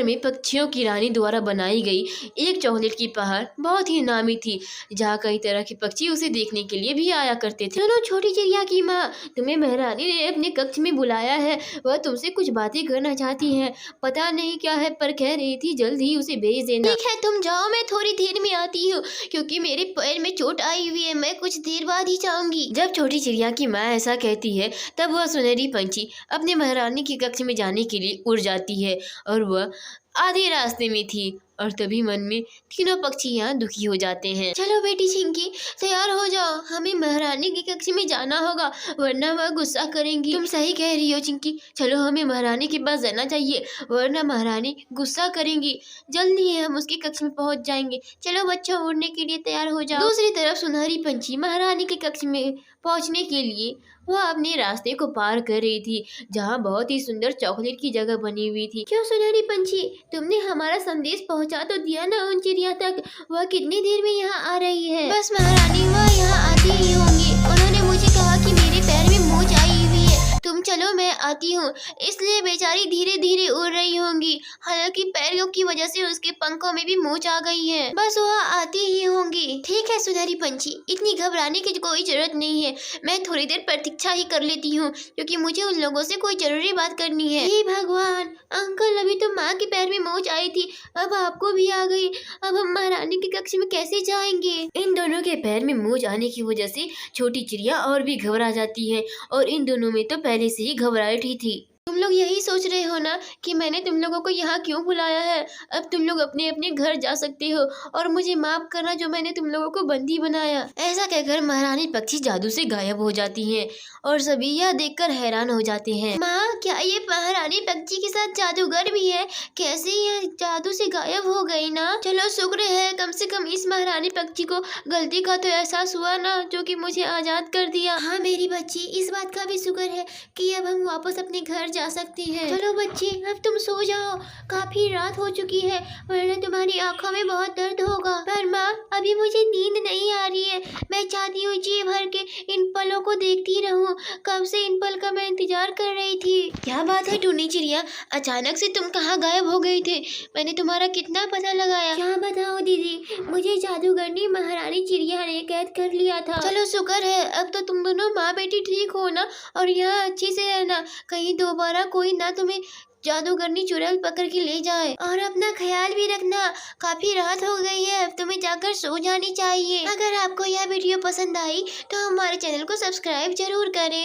में पक्षियों की रानी द्वारा बनाई गई एक चॉकलेट की पहाड़ बहुत ही नामी थी, जहाँ कई तरह के पक्षी उसे देखने के लिए भी आया करते थे। सुनो छोटी चिड़िया की माँ, तुम्हें महारानी ने अपने कक्ष में बुलाया है। वह तुमसे कुछ बातें करना चाहती है, पता नहीं क्या है, पर कह रही थी जल्द ही उसे भेज देना। ठीक है, तुम जाओ, मैं थोड़ी देर में आती हूँ, क्योंकि मेरे पैर में चोट आई हुई है। मैं कुछ देर बाद ही जाऊंगी। जब छोटी चिड़िया की माँ ऐसा कहती है, तब वह सुनहरी पंछी अपने महारानी के कक्ष में जाने के लिए उड़ जाती है, और वह आधे रास्ते में थी और तभी मन में तीनों पक्षी यहाँ दुखी हो जाते हैं। चलो बेटी चिंकी, तैयार हो जाओ, हमें महारानी के कक्ष में जाना होगा, वरना वह गुस्सा करेंगी। तुम सही कह रही हो चिंकी, चलो हमें महारानी के पास जाना चाहिए, वरना महारानी गुस्सा करेंगी। जल्दी ही हम उसके कक्ष में पहुँच जाएंगे। चलो बच्चों, उड़ने के लिए तैयार हो जाओ। दूसरी तरफ सुनहरी पंछी महारानी के कक्ष में पहुँचने के लिए वह अपने रास्ते को पार कर रही थी, जहाँ बहुत ही सुंदर चॉकलेट की जगह बनी हुई थी। क्यों सुनहरी पंछी, तुमने हमारा संदेश पहुँचा तो दिया ना उन चिड़िया तक? वह कितनी देर में यहाँ आ रही है? बस महारानी, वह यहाँ आती ही होंगी। उन्होंने मुझे कहा कि मेरे पैर में मोच आई हुई है, तुम चलो मैं आती हूँ, इसलिए बेचारी धीरे धीरे उड़ रही होंगी। हालांकि पैरों की वजह से उसके पंखों में भी मोच आ गई है। बस वह आती ही होंगी। ठीक है सुनहरी पंछी, इतनी घबराने की कोई जरूरत नहीं है, मैं थोड़ी देर प्रतीक्षा ही कर लेती हूँ, क्योंकि मुझे उन लोगों से कोई जरूरी बात करनी है। हे भगवान, अंकल, अभी तो माँ के पैर में मोच आई थी, अब आपको भी आ गई। अब हम महारानी के कक्ष में कैसे जाएंगे? इन दोनों के पैर में मोच आने की वजह से छोटी चिड़िया और भी घबरा जाती है, और इन दोनों में तो पहले से ही घबराहट ही थी। तुम लोग यही सोच रहे हो ना कि मैंने तुम लोगों को यहाँ क्यों बुलाया है? अब तुम लोग अपने अपने घर जा सकते हो, और मुझे माफ करना जो मैंने तुम लोगों को बंदी बनाया। ऐसा कहकर महारानी पक्षी जादू से गायब हो जाती हैं, और सभी यह देखकर हैरान हो जाते हैं। माँ, क्या ये महारानी पक्षी के साथ जादूगर भी है? कैसे यह जादू से गायब हो गई ना? चलो शुक्र है, कम से कम इस महारानी पक्षी को गलती का तो एहसास हुआ ना, जो कि मुझे आजाद कर दिया। हाँ मेरी बच्ची, इस बात का भी शुक्र है कि अब हम वापस अपने घर जा सकती हैं। चलो बच्ची, अब तुम सो जाओ, काफी रात हो चुकी है, वरना तुम्हारी आंखों में बहुत दर्द होगा। पर माँ, अभी मुझे नींद नहीं आ रही है, मैं चाहती हूँ जी भर के इन पलों को देखती रहूं। कब से इन पल का मैं इंतजार कर रही थी। क्या बात है टूनी चिड़िया, अचानक से तुम कहाँ गायब हो गई थे? मैंने तुम्हारा कितना पता लगाया। क्या बताओ दीदी, मुझे जादूगरनी महारानी चिड़िया ने कैद कर लिया था। चलो शुक्र है, अब तो तुम दोनों माँ बेटी ठीक हो ना, और यहाँ अच्छे से रहना, कहीं दोबारा कोई ना तुम्हें जादूगरनी चुड़ैल पकड़ के ले जाए। और अपना ख्याल भी रखना, काफी रात हो गई है, अब तुम्हें जाकर सो जानी चाहिए। अगर आपको यह वीडियो पसंद आई तो हमारे चैनल को सब्सक्राइब जरूर करें।